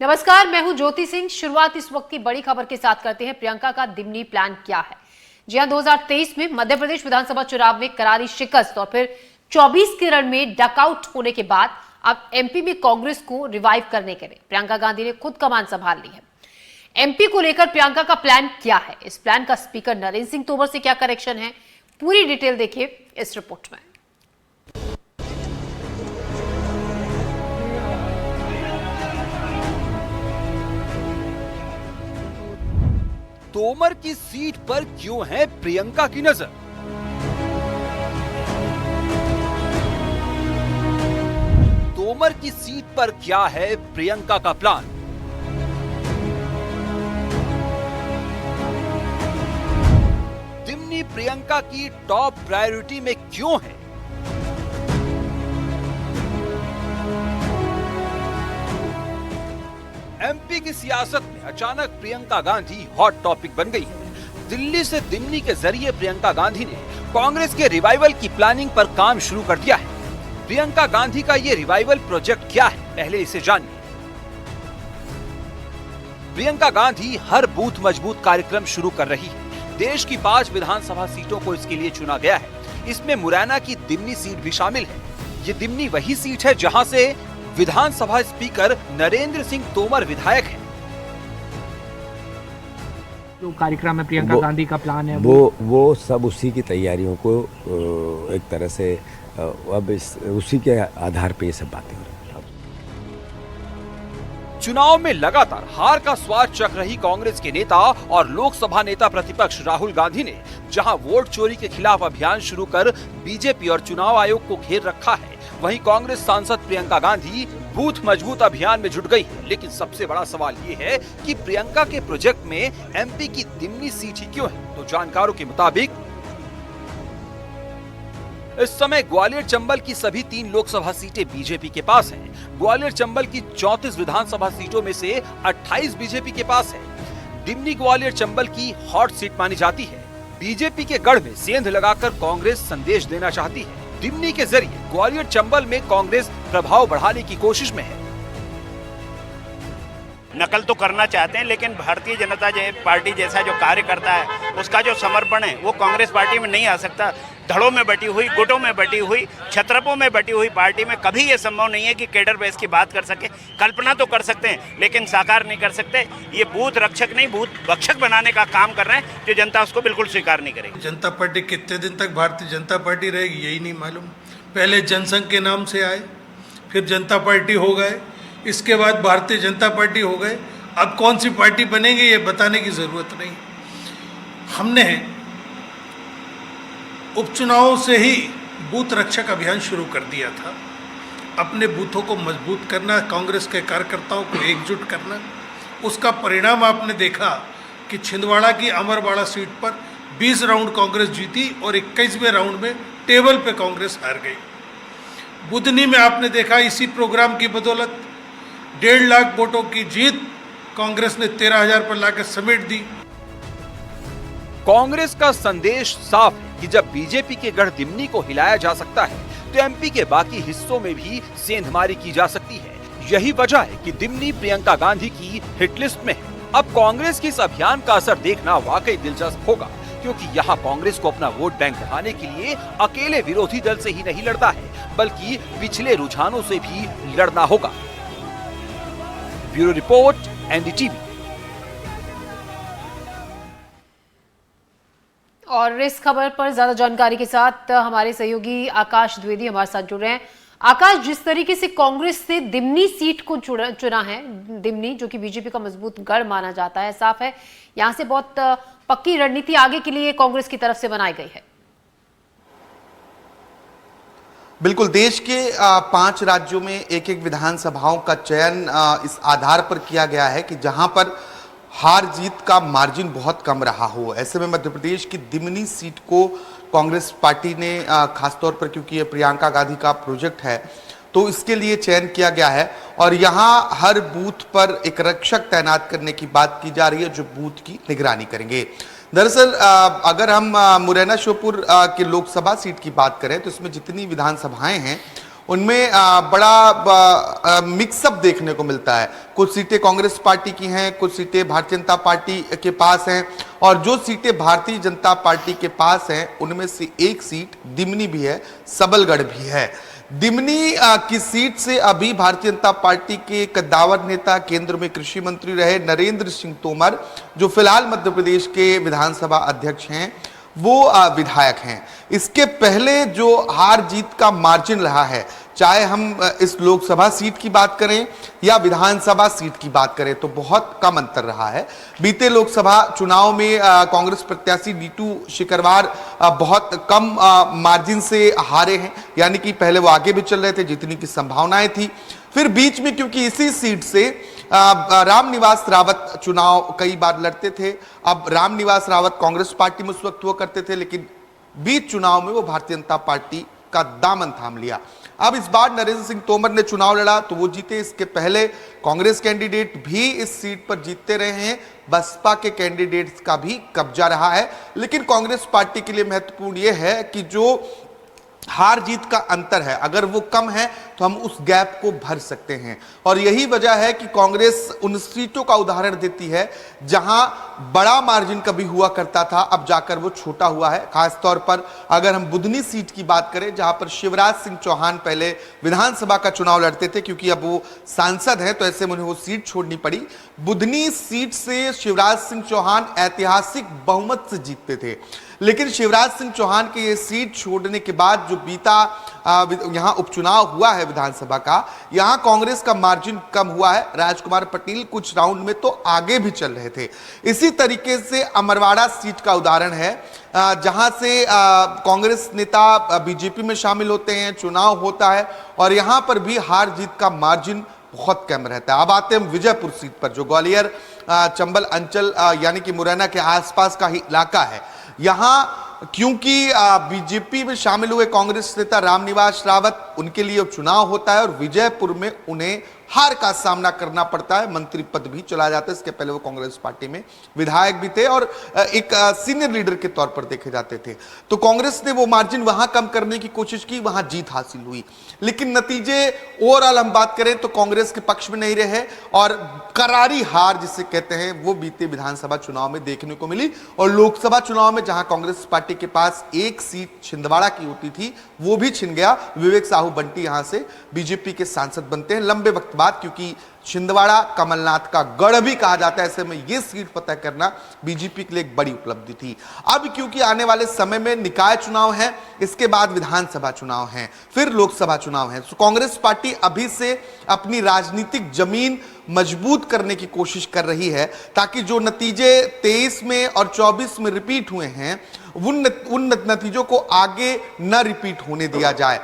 नमस्कार, मैं हूं ज्योति सिंह। शुरुआत इस वक्त की बड़ी खबर के साथ करते हैं। प्रियंका का दिमनी प्लान क्या है? जी हां, 2023 में मध्य प्रदेश विधानसभा चुनाव में करारी शिकस्त और फिर 24 के रण में डकआउट होने के बाद अब एमपी में कांग्रेस को रिवाइव करने के लिए प्रियंका गांधी ने खुद कमान संभाल ली है। एमपी को लेकर प्रियंका का प्लान क्या है? इस प्लान का स्पीकर नरेंद्र सिंह तोमर से क्या कनेक्शन है? पूरी डिटेल देखिए इस रिपोर्ट में। तोमर की सीट पर क्यों है प्रियंका की नजर? तोमर की सीट पर क्या है प्रियंका का प्लान? दिमनी प्रियंका की टॉप प्रायोरिटी में क्यों है? एमपी की सियासत में अचानक प्रियंका गांधी हॉट टॉपिक बन गई है। दिल्ली से दिमनी के जरिए प्रियंका गांधी ने कांग्रेस के रिवाइवल की प्लानिंग पर काम शुरू कर दिया है। प्रियंका गांधी का ये रिवाइवल प्रोजेक्ट क्या है, पहले इसे जानिए। प्रियंका गांधी हर बूथ मजबूत कार्यक्रम शुरू कर रही है। देश की 5 विधानसभा सीटों को इसके लिए चुना गया है। इसमें मुरैना की दिमनी सीट भी शामिल है। ये दिमनी वही सीट है जहां से विधानसभा स्पीकर नरेंद्र सिंह तोमर विधायक हैं। जो कार्यक्रम है प्रियंका गांधी का प्लान है वो सब उसी की तैयारियों को एक तरह से अब उसी के आधार पे ये सब बातें हो रही हैं। चुनाव में लगातार हार का स्वाद चख रही कांग्रेस के नेता और लोकसभा नेता प्रतिपक्ष राहुल गांधी ने जहां वोट चोरी के खिलाफ अभियान शुरू कर बीजेपी और चुनाव आयोग को घेर रखा है, वहीं कांग्रेस सांसद प्रियंका गांधी बूथ मजबूत अभियान में जुट गई है। लेकिन सबसे बड़ा सवाल ये है कि प्रियंका के प्रोजेक्ट में एमपी की दिमनी सीट ही क्यों है? तो जानकारों के मुताबिक इस समय ग्वालियर चंबल की सभी 3 लोकसभा सीटें बीजेपी के पास हैं। ग्वालियर चंबल की 34 विधानसभा सीटों में से 28 बीजेपी के पास है। दिमनी ग्वालियर चंबल की हॉट सीट मानी जाती है। बीजेपी के गढ़ में सेंध लगाकर कांग्रेस संदेश देना चाहती है। दिमनी के जरिए ग्वालियर चंबल में कांग्रेस प्रभाव बढ़ाने की कोशिश में है। नकल तो करना चाहते हैं, लेकिन भारतीय जनता पार्टी जैसा जो कार्य करता है उसका जो समर्पण है वो कांग्रेस पार्टी में नहीं आ सकता। धड़ों में बटी हुई, गुटों में बटी हुई, छत्रपों में बटी हुई पार्टी में कभी ये संभव नहीं है कि कैडर बेस की बात कर सके। कल्पना तो कर सकते हैं लेकिन साकार नहीं कर सकते। ये बूथ रक्षक नहीं, बूथ भक्षक बनाने का काम कर रहे हैं, जो जनता उसको बिल्कुल स्वीकार नहीं करेगी। जनता पार्टी कितने दिन तक भारतीय जनता पार्टी रहेगी यही नहीं मालूम। पहले जनसंघ के नाम से आए, फिर जनता पार्टी हो गए, इसके बाद भारतीय जनता पार्टी हो गए। अब कौन सी पार्टी बनेगी ये बताने की ज़रूरत नहीं। हमने उपचुनावों से ही बूथ रक्षक अभियान शुरू कर दिया था। अपने बूथों को मजबूत करना, कांग्रेस के कार्यकर्ताओं को एकजुट करना। उसका परिणाम आपने देखा कि छिंदवाड़ा की अमरवाड़ा सीट पर 20 राउंड कांग्रेस जीती और 21वें राउंड में टेबल पे कांग्रेस हार गई। बुधनी में आपने देखा इसी प्रोग्राम की बदौलत 1.5 लाख वोटों की जीत कांग्रेस ने 13,000 पर लाकर समेट दी। कांग्रेस का संदेश साफ है कि जब बीजेपी के गढ़ दिमनी को हिलाया जा सकता है तो एमपी के बाकी हिस्सों में भी सेंधमारी की जा सकती है। यही वजह है कि दिमनी प्रियंका गांधी की हिट लिस्ट में है। अब कांग्रेस के इस अभियान का असर देखना वाकई दिलचस्प होगा, क्योंकि यहाँ कांग्रेस को अपना वोट बैंक बढ़ाने के लिए अकेले विरोधी दल से ही नहीं लड़ता है, बल्कि पिछले रुझानों से भी लड़ना होगा। Bureau report, NDTV. और इस खबर पर ज्यादा जानकारी के साथ हमारे सहयोगी आकाश द्विवेदी हमारे साथ जुड़ रहे हैं। आकाश, जिस तरीके से कांग्रेस से दिमनी सीट को चुना है, दिमनी जो कि बीजेपी का मजबूत गढ़ माना जाता है, साफ है यहां से बहुत पक्की रणनीति आगे के लिए कांग्रेस की तरफ से बनाई गई है। बिल्कुल, देश के 5 राज्यों में एक विधानसभाओं का चयन इस आधार पर किया गया है कि जहां पर हार जीत का मार्जिन बहुत कम रहा हो। ऐसे में मध्य प्रदेश की दिमनी सीट को कांग्रेस पार्टी ने खासतौर पर, क्योंकि ये प्रियंका गांधी का प्रोजेक्ट है, तो इसके लिए चयन किया गया है। और यहाँ हर बूथ पर एक रक्षक तैनात करने की बात की जा रही है जो बूथ की निगरानी करेंगे। दरअसल अगर हम मुरैना श्योपुर की लोकसभा सीट की बात करें तो इसमें जितनी विधानसभाएं हैं उनमें बड़ा मिक्सअप देखने को मिलता है। कुछ सीटें कांग्रेस पार्टी की हैं, कुछ सीटें भारतीय जनता पार्टी के पास हैं, और जो सीटें भारतीय जनता पार्टी के पास हैं उनमें से एक सीट दिमनी भी है, सबलगढ़ भी है। दिमनी की सीट से अभी भारतीय जनता पार्टी के कद्दावर नेता, केंद्र में कृषि मंत्री रहे नरेंद्र सिंह तोमर, जो फिलहाल मध्य प्रदेश के विधानसभा अध्यक्ष हैं, वो विधायक हैं। इसके पहले जो हार जीत का मार्जिन रहा है, चाहे हम इस लोकसभा सीट की बात करें या विधानसभा सीट की बात करें, तो बहुत कम अंतर रहा है। बीते लोकसभा चुनाव में कांग्रेस प्रत्याशी नीतू शिकरवार बहुत कम मार्जिन से हारे हैं, यानी कि पहले वो आगे भी चल रहे थे, जीतने की संभावनाएं थी। फिर बीच में क्योंकि इसी सीट से रामनिवास रावत चुनाव कई बार लड़ते थे, अब रामनिवास रावत कांग्रेस पार्टी में उस वक्त हुआ करते थे, लेकिन बीच चुनाव में वो भारतीय जनता पार्टी का दामन थाम लिया। अब इस बार नरेंद्र सिंह तोमर ने चुनाव लड़ा तो वो जीते। इसके पहले कांग्रेस कैंडिडेट भी इस सीट पर जीतते रहे हैं, बसपा के कैंडिडेट्स का भी कब्जा रहा है। लेकिन कांग्रेस पार्टी के लिए महत्वपूर्ण यह है कि जो हार जीत का अंतर है, अगर वो कम है तो हम उस गैप को भर सकते हैं, और यही वजह है कि कांग्रेस उन सीटों का उदाहरण देती है जहां बड़ा मार्जिन कभी हुआ करता था, अब जाकर वो छोटा हुआ है। खासतौर पर अगर हम बुधनी सीट की बात करें, जहां पर शिवराज सिंह चौहान पहले विधानसभा का चुनाव लड़ते थे, क्योंकि अब वो सांसद हैं तो ऐसे में उन्हें वो सीट छोड़नी पड़ी। बुधनी सीट से शिवराज सिंह चौहान ऐतिहासिक बहुमत से जीतते थे, लेकिन शिवराज सिंह चौहान के ये सीट छोड़ने के बाद जो बीता यहां उपचुनाव हुआ है विधानसभा का, यहां कांग्रेस का मार्जिन कम हुआ है। राजकुमार पटेल कुछ राउंड में तो आगे भी चल रहे थे। इसी तरीके से अमरवाड़ा सीट का उदाहरण है, जहां से कांग्रेस नेता बीजेपी में शामिल होते हैं, चुनाव होता है, और यहां पर भी हार जीत का मार्जिन बहुत कम रहता है। अब आते हैं विजयपुर सीट पर, जो ग्वालियर चंबल अंचल यानी कि मुरैना के आसपास का ही इलाका है। यहां क्योंकि बीजेपी में शामिल हुए कांग्रेस नेता रामनिवास रावत, उनके लिए चुनाव होता है और विजयपुर में उन्हें हार का सामना करना पड़ता है, मंत्री पद भी चला जाता है। इसके पहले वो कांग्रेस पार्टी में विधायक भी थे और एक सीनियर लीडर के तौर पर देखे जाते थे। तो कांग्रेस ने वो मार्जिन वहां कम करने की कोशिश की, वहां जीत हासिल हुई, लेकिन नतीजे ओवरऑल हम बात करें तो कांग्रेस के पक्ष में नहीं रहे, और करारी हार जिसे कहते हैं वो बीते विधानसभा चुनाव में देखने को मिली। और लोकसभा चुनाव में जहां कांग्रेस पार्टी के पास एक सीट छिंदवाड़ा की होती थी, वो भी छिन गया। विवेक साहू बंटी यहां से बीजेपी के सांसद बनते हैं लंबे वक्त बाद, क्योंकि छिंदवाड़ा कमलनाथ का गढ़ भी कहा जाता है, ऐसे में यह सीट पता करना बीजेपी के लिए एक बड़ी उपलब्धि थी। अब क्योंकि आने वाले समय में निकाय चुनाव है, इसके बाद विधानसभा चुनाव है, फिर लोकसभा चुनाव है, तो कांग्रेस पार्टी अभी से अपनी राजनीतिक जमीन मजबूत करने की कोशिश कर रही है, ताकि जो नतीजे 23 में और 24 में रिपीट हुए हैं, उन नतीजों को आगे न रिपीट होने दिया जाए।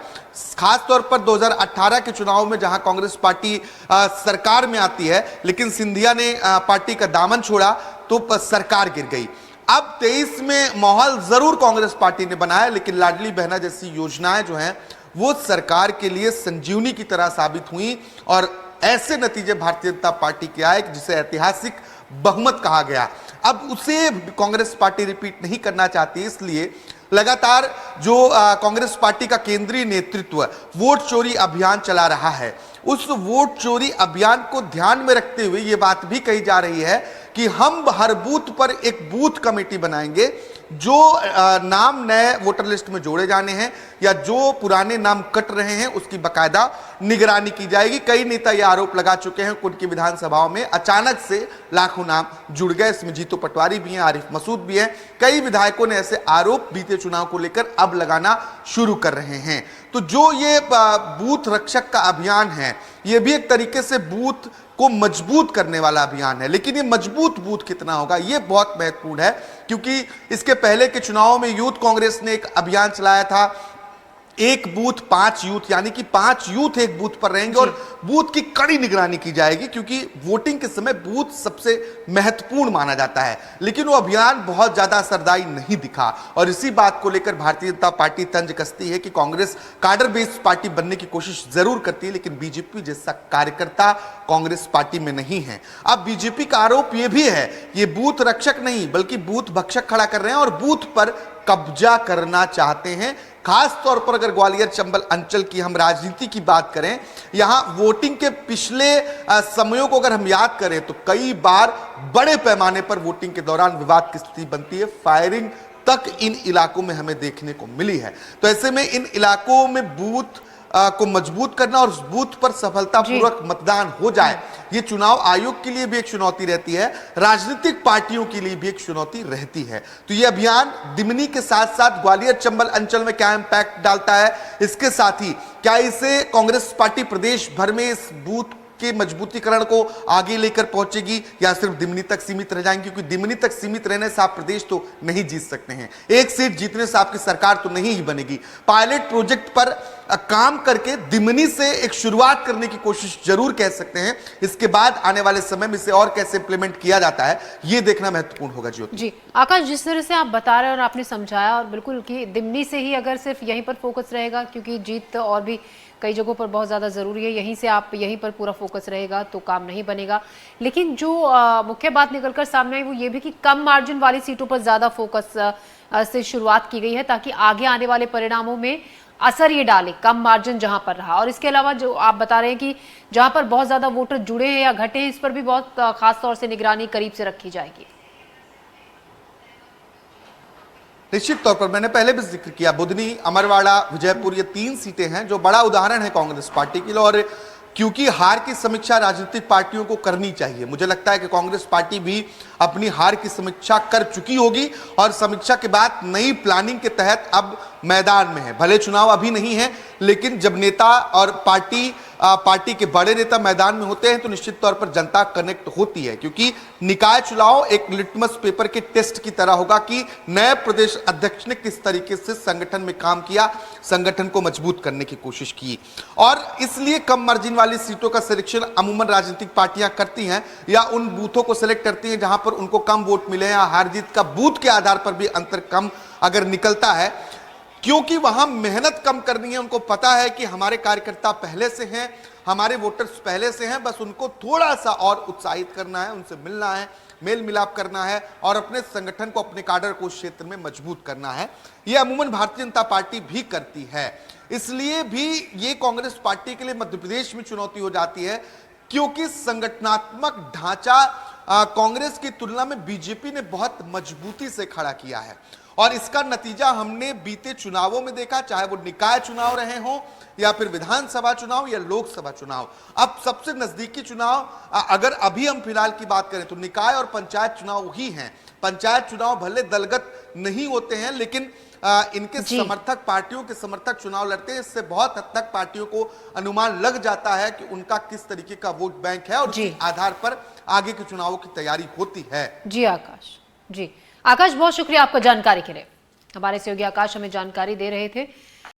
खासतौर पर 2018 के चुनाव में जहां कांग्रेस पार्टी सरकार में आती है, लेकिन सिंधिया ने पार्टी का दामन छोड़ा तो सरकार गिर गई। अब 23 में माहौल जरूर कांग्रेस पार्टी ने बनाया, लेकिन लाडली बहना जैसी योजनाएं जो हैं वो सरकार के लिए संजीवनी की तरह साबित हुई, और ऐसे नतीजे भारतीय जनता पार्टी के आए जिसे ऐतिहासिक बहुमत कहा गया। अब उसे कांग्रेस पार्टी रिपीट नहीं करना चाहती, इसलिए लगातार जो कांग्रेस पार्टी का केंद्रीय नेतृत्व वोट चोरी अभियान चला रहा है, उस वोट चोरी अभियान को ध्यान में रखते हुए ये बात भी कही जा रही है कि हम हर बूथ पर एक बूथ कमेटी बनाएंगे, जो नाम नए वोटर लिस्ट में जोड़े जाने हैं या जो पुराने नाम कट रहे हैं उसकी बकायदा निगरानी की जाएगी। कई नेता ये आरोप लगा चुके हैं, उनकी विधानसभाओं में अचानक से लाखों नाम जुड़ गए। इसमें जीतू पटवारी भी हैं, आरिफ मसूद भी हैं। कई विधायकों ने ऐसे आरोप बीते चुनाव को लेकर अब लगाना शुरू कर रहे हैं। तो जो ये बूथ रक्षक का अभियान है, ये भी एक तरीके से बूथ को मजबूत करने वाला अभियान है, लेकिन ये मजबूत बूथ कितना होगा ये बहुत महत्वपूर्ण है, क्योंकि इसके पहले के चुनावों में यूथ कांग्रेस ने एक अभियान चलाया था, एक बूथ 5 यूथ, यानी कि 5 यूथ एक बूथ पर रहेंगे और बूथ की कड़ी निगरानी की जाएगी, क्योंकि वोटिंग के समय बूथ सबसे महत्वपूर्ण माना जाता है। लेकिन वो अभियान बहुत ज्यादा असरदायी नहीं दिखा, और इसी बात को लेकर भारतीय जनता पार्टी तंज कसती है कि कांग्रेस कार्डर बेस्ड पार्टी बनने की कोशिश जरूर करती है, लेकिन बीजेपी जैसा कार्यकर्ता कांग्रेस पार्टी में नहीं है। अब बीजेपी का आरोप यह भी है, ये बूथ रक्षक नहीं बल्कि बूथ भक्षक खड़ा कर रहे हैं और बूथ पर कब्जा करना चाहते हैं। खास तौर पर अगर ग्वालियर चंबल अंचल की हम राजनीति की बात करें, यहां वोटिंग के पिछले समयों को अगर हम याद करें तो कई बार बड़े पैमाने पर वोटिंग के दौरान विवाद की स्थिति बनती है, फायरिंग तक इन इलाकों में हमें देखने को मिली है। तो ऐसे में इन इलाकों में बूथ को मजबूत करना और उस बूथ पर सफलतापूर्वक मतदान हो जाए, ये चुनाव आयोग के लिए भी एक चुनौती रहती है, राजनीतिक पार्टियों के लिए भी एक चुनौती रहती है। तो ये अभियान दिमनी के साथ साथ ग्वालियर चंबल अंचल में क्या इंपैक्ट डालता है, इसके साथ ही क्या इसे कांग्रेस पार्टी प्रदेश भर में इस बूथ के मजबूतीकरण को आगे लेकर पहुंचेगी या सिर्फ दिमनी तक सीमित रह जाएंगे, क्योंकि दिमनी तक सीमित रहने से आप प्रदेश तो नहीं जीत सकते हैं, एक सीट जीतने से आपकी सरकार तो नहीं ही बनेगी। पायलट प्रोजेक्ट पर काम करके दिमनी से एक शुरुआत करने की कोशिश जरूर कह सकते हैं, इसके बाद आने वाले समय में इसे और कैसे इंप्लीमेंट किया जाता है ये देखना महत्वपूर्ण होगा। जी आकाश, जिस तरह से आप बता रहे हैं और आपने समझाया, और बिल्कुल कि दिमनी से ही अगर सिर्फ यहीं पर फोकस रहेगा, क्योंकि जीत और भी कई जगहों पर बहुत ज़्यादा ज़रूरी है, यहीं से आप यहीं पर पूरा फोकस रहेगा तो काम नहीं बनेगा। लेकिन जो मुख्य बात निकलकर सामने आई वो ये भी कि कम मार्जिन वाली सीटों पर ज़्यादा फोकस से शुरुआत की गई है, ताकि आगे आने वाले परिणामों में असर ये डाले, कम मार्जिन जहां पर रहा। और इसके अलावा जो आप बता रहे हैं कि जहां पर बहुत ज़्यादा वोटर जुड़े हैं या घटे हैं, इस पर भी बहुत खास तौर से निगरानी करीब से रखी जाएगी। निश्चित तौर पर मैंने पहले भी जिक्र किया, बुधनी, अमरवाड़ा, विजयपुर, ये 3 सीटें हैं जो बड़ा उदाहरण है कांग्रेस पार्टी के लिए। और क्योंकि हार की समीक्षा राजनीतिक पार्टियों को करनी चाहिए, मुझे लगता है कि कांग्रेस पार्टी भी अपनी हार की समीक्षा कर चुकी होगी और समीक्षा के बाद नई प्लानिंग के तहत अब मैदान में है। भले चुनाव अभी नहीं है, लेकिन जब नेता और पार्टी के बड़े नेता मैदान में होते हैं तो निश्चित तौर पर जनता कनेक्ट होती है, क्योंकि निकाय चुनाव एक लिटमस पेपर के टेस्ट की तरह होगा कि नए प्रदेश अध्यक्ष ने किस तरीके से संगठन में काम किया, संगठन को मजबूत करने की कोशिश की। और इसलिए कम मार्जिन वाली सीटों का सिलेक्शन अमूमन राजनीतिक पार्टियां करती हैं या उन बूथों को सिलेक्ट करती हैं जहां पर उनको कम वोट मिले या हार जीत का बूथ के आधार पर भी अंतर कम अगर निकलता है, क्योंकि वहां मेहनत कम करनी है। उनको पता है कि हमारे कार्यकर्ता पहले से हैं, हमारे वोटर्स पहले से हैं, बस उनको थोड़ा सा और उत्साहित करना है, उनसे मिलना है, मेल मिलाप करना है और अपने संगठन को, अपने काडर को उस क्षेत्र में मजबूत करना है। यह अमूमन भारतीय जनता पार्टी भी करती है। इसलिए भी ये कांग्रेस पार्टी के लिए मध्य प्रदेश में चुनौती हो जाती है, क्योंकि संगठनात्मक ढांचा कांग्रेस की तुलना में बीजेपी ने बहुत मजबूती से खड़ा किया है। और इसका नतीजा हमने बीते चुनावों में देखा, चाहे वो निकाय चुनाव रहे हों या फिर विधानसभा चुनाव या लोकसभा चुनाव। अब सबसे नजदीकी चुनाव अगर अभी हम फिलहाल की बात करें तो निकाय और पंचायत चुनाव ही हैं। पंचायत चुनाव भले दलगत नहीं होते हैं, लेकिन इनके समर्थक, पार्टियों के समर्थक चुनाव लड़ते हैं। इससे बहुत हद तक पार्टियों को अनुमान लग जाता है कि उनका किस तरीके का वोट बैंक है और उसी आधार पर आगे के चुनावों की तैयारी होती है। जी आकाश, जी आकाश, बहुत शुक्रिया आपका जानकारी के लिए। हमारे सहयोगी आकाश हमें जानकारी दे रहे थे।